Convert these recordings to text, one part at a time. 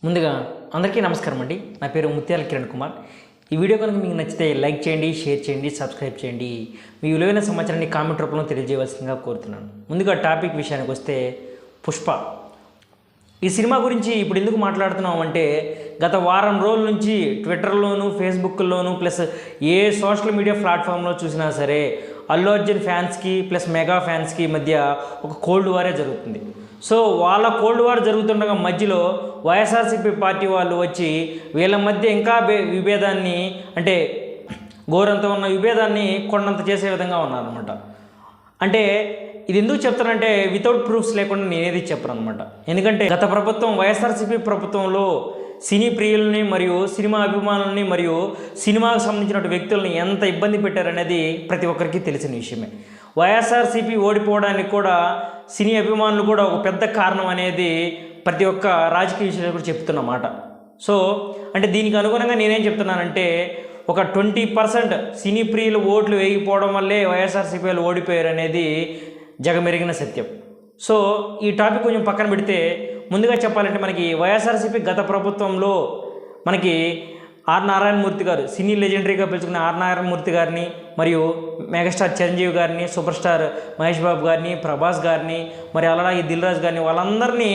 ముందుగా అందరికీ నమస్కారం అండి. నా పేరు ముత్యాల కిరణ్ కుమార్. ఈ వీడియో కనుక మీకు నచ్చితే లైక్ చేయండి, షేర్ చేయండి, సబ్స్క్రైబ్ చేయండి. మీ విలువైన సమాచారాన్ని కామెంట్ రూపంలో తెలియజేయవలసిందిగా కోరుతున్నాను. ముందుగా టాపిక్ విషయానికి వస్తే పుష్ప. ఈ సినిమా గురించి ఇప్పుడు ఎందుకు మాట్లాడుతున్నాం అంటే గత వారం రోజుల నుంచి ట్విట్టర్లోను, ఫేస్బుక్లోను ప్లస్ ఏ సోషల్ మీడియా ప్లాట్ఫామ్లో చూసినా సరే అల్లు అర్జున్ ఫ్యాన్స్కి ప్లస్ మెగా ఫ్యాన్స్కి మధ్య ఒక కోల్డ్ వారే జరుగుతుంది. సో వాళ్ళ కోల్డ్ వార్ జరుగుతుండగా మధ్యలో వైఎస్ఆర్సీపీ పార్టీ వాళ్ళు వచ్చి వీళ్ళ మధ్య ఇంకా విభేదాన్ని అంటే ఘోరంతో ఉన్న విభేదాన్ని కొండంత చేసే విధంగా ఉన్నారనమాట. అంటే ఇది ఎందుకు చెప్తానంటే వితౌట్ ప్రూఫ్స్ లేకుండా నేనేది చెప్పను అనమాట. ఎందుకంటే గత ప్రభుత్వం వైఎస్ఆర్సీపీ ప్రభుత్వంలో సినీ ప్రియులని మరియు సినిమా అభిమానులని మరియు సినిమాకు సంబంధించిన వ్యక్తులని ఎంత ఇబ్బంది పెట్టారనేది ప్రతి ఒక్కరికి తెలిసిన విషయమే. వైఎస్ఆర్సీపీ ఓడిపోవడానికి కూడా సినీ అభిమానులు కూడా ఒక పెద్ద కారణం అనేది ప్రతి ఒక్క రాజకీయ విషయాలు కూడా చెప్తున్నమాట. సో అంటే దీనికి అనుగుణంగా నేనేం చెప్తున్నానంటే ఒక 20% సినీ ప్రియులు ఓట్లు వేయకపోవడం వల్లే వైఎస్ఆర్సీపీ వాళ్ళు ఓడిపోయారు అనేది జగమెరిగిన సత్యం. సో ఈ టాపిక్ కొంచెం పక్కన పెడితే ముందుగా చెప్పాలంటే మనకి వైఎస్ఆర్సీపీ గత ప్రభుత్వంలో మనకి ఆర్ నారాయణమూర్తి గారు, సినీ లెజెండరీగా పిలుచుకున్న ఆర్ నారాయణమూర్తి గారిని మరియు మెగాస్టార్ చిరంజీవి గారిని, సూపర్ స్టార్ మహేష్ బాబు గారిని, ప్రభాస్ గారిని, మరి అలాగే దిల్ రాజు గారిని వాళ్ళందరినీ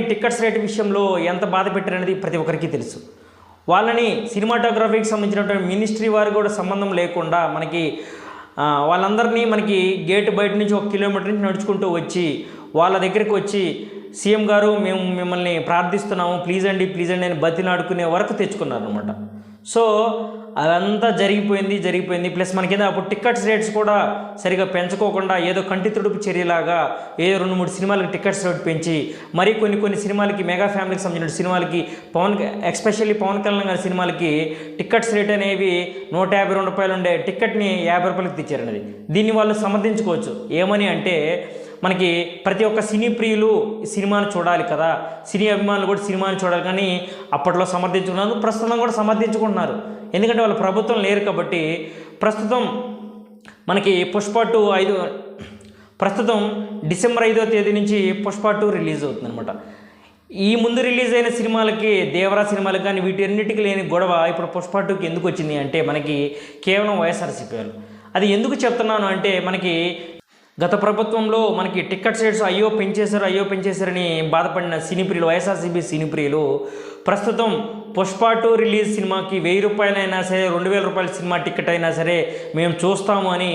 టికెట్స్ రేట్ విషయంలో ఎంత బాధ పెట్టారనేది ప్రతి ఒక్కరికి తెలుసు. వాళ్ళని సినిమాటోగ్రఫీకి సంబంధించినటువంటి మినిస్ట్రీ వారు కూడా సంబంధం లేకుండా మనకి వాళ్ళందరినీ మనకి గేట్ బయట నుంచి 1 కిలోమీటర్ నుంచి నడుచుకుంటూ వచ్చి వాళ్ళ దగ్గరికి వచ్చి సీఎం గారు మేము మిమ్మల్ని ప్రార్థిస్తున్నాము, ప్లీజ్ అండి అని బతిలాడుకునే వరకు తెచ్చుకున్నారు అనమాట. సో అదంతా జరిగిపోయింది. ప్లస్ మనకేదో అప్పుడు టికెట్స్ రేట్స్ కూడా సరిగా పెంచుకోకుండా ఏదో కంటి తుడుపు చర్యలాగా ఏదో 2-3 సినిమాలకి టికెట్స్ రేట్ పెంచి మరి కొన్ని సినిమాలకి మెగా ఫ్యామిలీకి సంబంధించిన సినిమాలకి ఎస్పెషల్లీ పవన్ కళ్యాణ్ గారి సినిమాలకి టికెట్స్ రేట్ అనేవి 152 రూపాయలు ఉండే టికెట్ని 50 రూపాయలకి తెచ్చారనేది. దీన్ని వాళ్ళు సమర్థించుకోవచ్చు. ఏమని అంటే మనకి ప్రతి ఒక్క సినీ ప్రియులు సినిమాను చూడాలి కదా, సినీ అభిమానులు కూడా సినిమాను చూడాలి, కానీ అప్పట్లో సమర్థించుకున్నారు, ప్రస్తుతం కూడా సమర్థించుకుంటున్నారు. ఎందుకంటే వాళ్ళ ప్రభుత్వం లేరు కాబట్టి. ప్రస్తుతం మనకి పుష్ప 2 ప్రస్తుతం డిసెంబర్ 5వ తేదీ నుంచి పుష్ప 2 రిలీజ్ అవుతుంది అనమాట. ఈ ముందు రిలీజ్ అయిన సినిమాలకి, దేవరా సినిమాలకు కానీ వీటన్నిటికీ లేని గొడవ ఇప్పుడు పుష్ప 2కి ఎందుకు వచ్చింది అంటే మనకి కేవలం వైఎస్ఆర్సీపీ వాళ్ళు. అది ఎందుకు చెప్తున్నాను అంటే మనకి గత ప్రభుత్వంలో మనకి టికెట్ రేట్స్ అయ్యో పెంచేశారని బాధపడిన సినీ ప్రియులు, వైఎస్ఆర్సీపీ సినీ ప్రియులు ప్రస్తుతం పుష్ప 2 రిలీజ్ సినిమాకి 1000 రూపాయలైనా సరే 2000 రూపాయల సినిమా టికెట్ అయినా సరే మేము చూస్తాము అని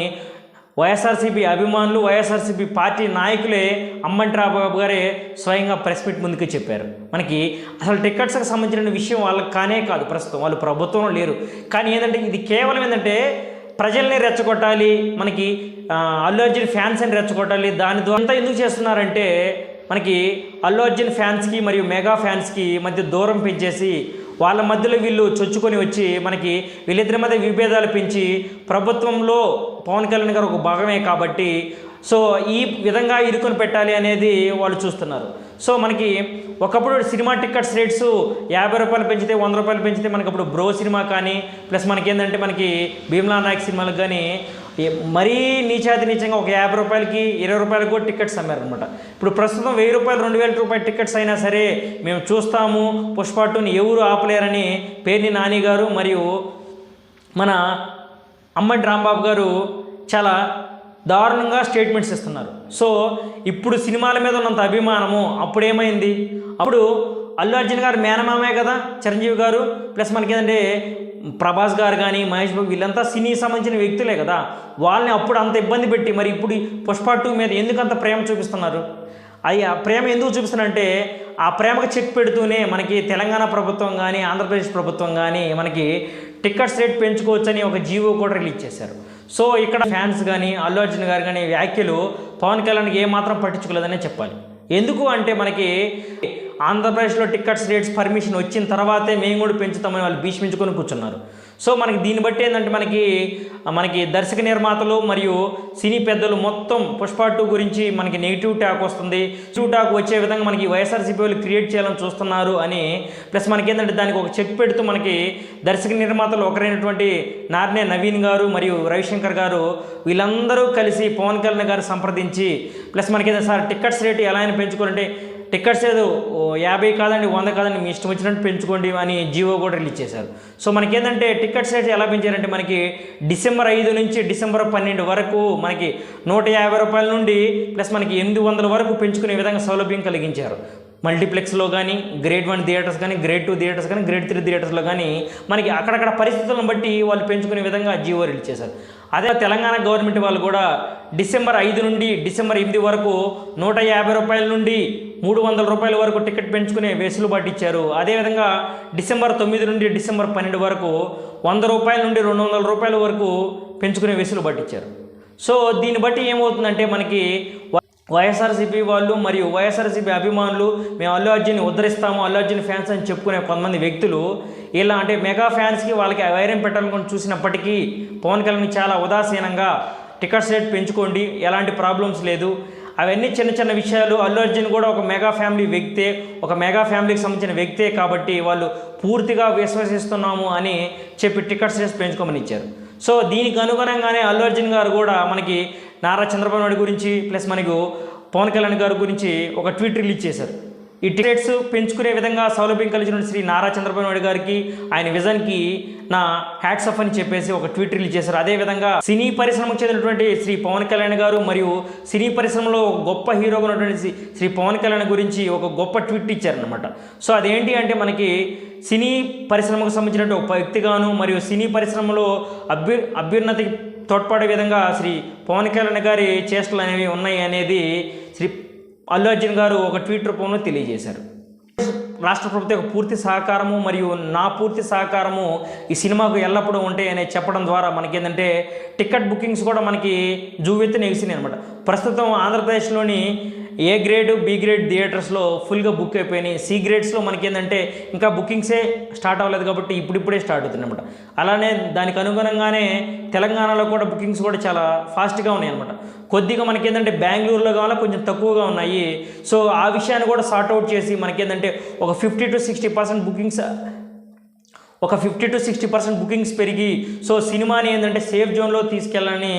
వైఎస్ఆర్సీపీ అభిమానులు, వైఎస్ఆర్సీపీ పార్టీ నాయకులే అమ్మంటి రాంబాబు గారే స్వయంగా ప్రెస్ మీట్ ముందుకు చెప్పారు. మనకి అసలు టికెట్స్కి సంబంధించిన విషయం వాళ్ళకి కాదు, ప్రస్తుతం వాళ్ళు ప్రభుత్వంలో లేరు. కానీ ఏంటంటే ఇది కేవలం ఏంటంటే ప్రజల్ని రెచ్చగొట్టాలి, మనకి అల్లు అర్జున్ ఫ్యాన్స్ అని రెచ్చగొట్టాలి. దాని ద్వారా ఎందుకు చేస్తున్నారంటే మనకి అల్లు అర్జున్ ఫ్యాన్స్కి మరియు మెగా ఫ్యాన్స్కి మధ్య దూరం పెంచేసి వాళ్ళ మధ్యలో వీళ్ళు చొచ్చుకొని వచ్చి మనకి వీళ్ళిద్దరి మధ్య విభేదాలు పెంచి ప్రభుత్వంలో పవన్ కళ్యాణ్ గారు ఒక భాగమే కాబట్టి సో ఈ విధంగా ఇరుకొని పెట్టాలి అనేది వాళ్ళు చూస్తున్నారు. సో మనకి ఒకప్పుడు సినిమా టికెట్స్ రేట్స్ 50 రూపాయలు పెంచితే 100 రూపాయలు పెంచితే మనకి అప్పుడు బ్రో సినిమా కానీ ప్లస్ మనకి ఏంటంటే మనకి భీమ్లా నాయక్ సినిమాలకు కానీ మరీ నీచంగా ఒక 50 రూపాయలకి 20 రూపాయలకు కూడా టికెట్స్ అమ్మారనమాట. ఇప్పుడు ప్రస్తుతం 1000 రూపాయలు 2000 రూపాయల టికెట్స్ అయినా సరే మేము చూస్తాము, పుష్ప 2ని ఎవరు ఆపలేరని పేర్ని నాని గారు మరియు మన అమ్మంటి రాంబాబు గారు చాలా దారుణంగా స్టేట్మెంట్స్ ఇస్తున్నారు. సో ఇప్పుడు సినిమాల మీద ఉన్నంత అభిమానము అప్పుడేమైంది? అప్పుడు అల్లు అర్జున్ గారు మేనమామే కదా చిరంజీవి గారు, ప్లస్ మనకి ఏంటంటే ప్రభాస్ గారు కానీ మహేష్ బాబు వీళ్ళంతా సినీ సంబంధించిన వ్యక్తులే కదా. వాళ్ళని అప్పుడు అంత ఇబ్బంది పెట్టి మరి ఇప్పుడు పుష్ప 2 మీద ఎందుకు అంత ప్రేమ చూపిస్తున్నారు? అది ఆ ప్రేమ ఎందుకు చూపిస్తున్నారంటే ఆ ప్రేమకు చెక్ పెడుతూనే మనకి తెలంగాణ ప్రభుత్వం కానీ ఆంధ్రప్రదేశ్ ప్రభుత్వం కానీ మనకి టికెట్స్ రేట్ పెంచుకోవచ్చని ఒక జీవో కూడా రిలీజ్ చేశారు. సో ఇక్కడ ఫ్యాన్స్ కానీ అల్లు అర్జున్ గారు కానీ వ్యాఖ్యలు పవన్ కళ్యాణ్కి ఏమాత్రం పట్టించుకోలేదనే చెప్పాలి. ఎందుకు అంటే మనకి ఆంధ్రప్రదేశ్లో టికెట్స్ రేట్స్ పర్మిషన్ వచ్చిన తర్వాతే మేము కూడా పెంచుతామని వాళ్ళు భీష్మించుకొని కూర్చున్నారు. సో మనకి దీన్ని బట్టి ఏంటంటే మనకి దర్శక నిర్మాతలు మరియు సినీ పెద్దలు మొత్తం పుష్ప 2 గురించి మనకి నెగిటివ్ టాక్ వస్తుంది. నెగిటివ్ టాక్ వచ్చే విధంగా మనకి వైఎస్ఆర్సీపీ వాళ్ళు క్రియేట్ చేయాలని చూస్తున్నారు అని ప్లస్ మనకి ఏంటంటే దానికి ఒక చెక్ పెడుతూ మనకి దర్శక నిర్మాతలు ఒకరైనటువంటి నార్నే నవీన్ గారు మరియు రవిశంకర్ గారు వీళ్ళందరూ కలిసి పవన్ కళ్యాణ్ గారు సంప్రదించి ప్లస్ మనకి సార్ టికెట్స్ రేటు ఎలా అయినా పెంచుకోవాలంటే టికెట్స్ ఏదో 50 కాదండి 100 కాదండి మీ ఇష్టం వచ్చినట్టు పెంచుకోండి అని జీవో కూడా రిలీజ్ చేశారు. సో మనకేంటంటే టికెట్స్ రేట్స్ ఎలా పెంచారంటే మనకి డిసెంబర్ 5 నుంచి డిసెంబర్ 12 వరకు మనకి 150 రూపాయల నుండి ప్లస్ మనకి 800 వరకు పెంచుకునే విధంగా సౌలభ్యం కలిగించారు. మల్టీప్లెక్స్లో కానీ గ్రేడ్ 1 థియేటర్స్ కానీ గ్రేడ్ 2 థియేటర్స్ కానీ గ్రేడ్ 3 థియేటర్స్లో కానీ మనకి అక్కడక్కడ పరిస్థితులను బట్టి వాళ్ళు పెంచుకునే విధంగా జీవో రిలీజ్ చేశారు. అదే తెలంగాణ గవర్నమెంట్ వాళ్ళు కూడా డిసెంబర్ 5 నుండి డిసెంబర్ 8 వరకు 150 రూపాయల నుండి 300 రూపాయల వరకు టికెట్ పెంచుకునే వెసులుబాటు ఇచ్చారు. అదేవిధంగా డిసెంబర్ 9 నుండి డిసెంబర్ 12 వరకు 100 రూపాయల నుండి 200 రూపాయల వరకు పెంచుకునే వెసులుబాటు ఇచ్చారు. సో దీన్ని బట్టి ఏమవుతుందంటే మనకి వైఎస్ఆర్సీపీ వాళ్ళు మరియు వైఎస్ఆర్సీపీ అభిమానులు మేము అల్లు అర్జున్ని ఉద్ధరిస్తాము, అల్లు అర్జున్ ఫ్యాన్స్ అని చెప్పుకునే కొంతమంది వ్యక్తులు ఇలా అంటే మెగా ఫ్యాన్స్కి వాళ్ళకి వైరం పెట్టాలని చూసినప్పటికీ పవన్ కళ్యాణ్ చాలా ఉదాసీనంగా టికెట్స్ రేట్ పెంచుకోండి, ఎలాంటి ప్రాబ్లమ్స్ లేదు, అవన్నీ చిన్న చిన్న విషయాలు. అల్లు అర్జున్ కూడా ఒక మెగా ఫ్యామిలీ వ్యక్తే, ఒక మెగా ఫ్యామిలీకి సంబంధించిన వ్యక్తే కాబట్టి వాళ్ళు పూర్తిగా విశ్వసిస్తున్నాము అని చెప్పి టికెట్స్ రేట్స్ పెంచుకోమని ఇచ్చారు. సో దీనికి అనుగుణంగానే అల్లు అర్జున్ గారు కూడా మనకి నారా చంద్రబాబు నాయుడు గురించి ప్లస్ మనకు పవన్ కళ్యాణ్ గారి గురించి ఒక ట్వీట్ రిలీజ్ చేశారు. ఈ టికెట్స్ పెంచుకునే విధంగా సౌలభ్యం కలిగిన శ్రీ నారా చంద్రబాబు నాయుడు గారికి ఆయన విజన్కి నా హ్యాట్స్ ఆఫ్ అని చెప్పేసి ఒక ట్వీట్ రిలీజ్ చేశారు. అదేవిధంగా సినీ పరిశ్రమకు చెందినటువంటి శ్రీ పవన్ కళ్యాణ్ గారు మరియు సినీ పరిశ్రమలో గొప్ప హీరోగా ఉన్నటువంటి శ్రీ పవన్ కళ్యాణ్ గురించి ఒక గొప్ప ట్వీట్ ఇచ్చారనమాట. సో అదేంటి అంటే మనకి సినీ పరిశ్రమకు సంబంధించిన ఒక వ్యక్తిగాను మరియు సినీ పరిశ్రమలో అభ్యున్నతికి తోడ్పడే విధంగా శ్రీ పవన్ కళ్యాణ్ గారి చేష్టలు అనేవి ఉన్నాయి అనేది శ్రీ అల్లు అర్జున్ గారు ఒక ట్వీట్ రూపంలో తెలియజేశారు. రాష్ట్ర ప్రభుత్వం యొక్క పూర్తి సహకారము మరియు నా పూర్తి సహకారము ఈ సినిమాకు ఎల్లప్పుడూ ఉంటాయని చెప్పడం ద్వారా మనకేంటంటే టికెట్ బుకింగ్స్ కూడా మనకి జూవెత్తున ఎగిసినాయి అనమాట. ప్రస్తుతం ఆంధ్రప్రదేశ్లోని ఏ గ్రేడ్ బి గ్రేడ్ థియేటర్స్లో ఫుల్గా బుక్ అయిపోయినాయి. సి గ్రేడ్స్లో మనకేంటంటే ఇంకా బుకింగ్సే స్టార్ట్ అవ్వలేదు కాబట్టి ఇప్పుడిప్పుడే స్టార్ట్ అవుతుంది అనమాట. అలానే దానికి అనుగుణంగానే తెలంగాణలో కూడా బుకింగ్స్ కూడా చాలా ఫాస్ట్గా ఉన్నాయి అనమాట. కొద్దిగా మనకేంటంటే బెంగళూరులో కావాలా కొంచెం తక్కువగా ఉన్నాయి. సో ఆ విషయాన్ని కూడా సార్ట్అవుట్ చేసి మనకేంటంటే ఒక 50 to 60% బుకింగ్స్ ఒక 50 to 60% బుకింగ్స్ పెరిగి సో సినిమాని ఏంటంటే సేఫ్ జోన్లో తీసుకెళ్ళాలని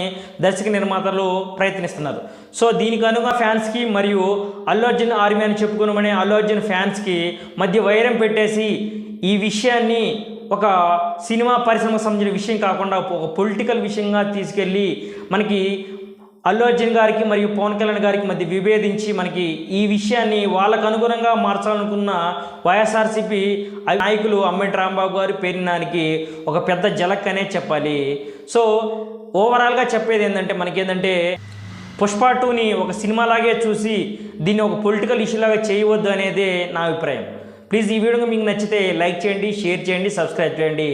దర్శక నిర్మాతలు ప్రయత్నిస్తున్నారు. సో దీనికి అనుగా ఫ్యాన్స్కి మరియు అల్లు అర్జున్ ఆర్మీ అని చెప్పుకున్నామని అల్లు అర్జున్ ఫ్యాన్స్కి మధ్య వైరం పెట్టేసి ఈ విషయాన్ని ఒక సినిమా పరిశ్రమకు సంబంధించిన విషయం కాకుండా ఒక పొలిటికల్ విషయంగా తీసుకెళ్ళి మనకి అల్లు అర్జున్ గారికి మరియు పవన్ కళ్యాణ్ గారికి మధ్య విభేదించి మనకి ఈ విషయాన్ని వాళ్ళకు అనుగుణంగా మార్చాలనుకున్న వైఎస్ఆర్సీపీ నాయకులు అమ్మటి రాంబాబు గారు పేరినానికి ఒక పెద్ద జలక్ అనే చెప్పాలి. సో ఓవరాల్గా చెప్పేది ఏంటంటే మనకేంటంటే పుష్ప 2ని ఒక సినిమాలాగే చూసి దీన్ని ఒక పొలిటికల్ ఇష్యూలాగా చేయవద్దు అనేది నా అభిప్రాయం. ప్లీజ్ ఈ వీడియో మీకు నచ్చితే లైక్ చేయండి, షేర్ చేయండి, సబ్స్క్రైబ్ చేయండి.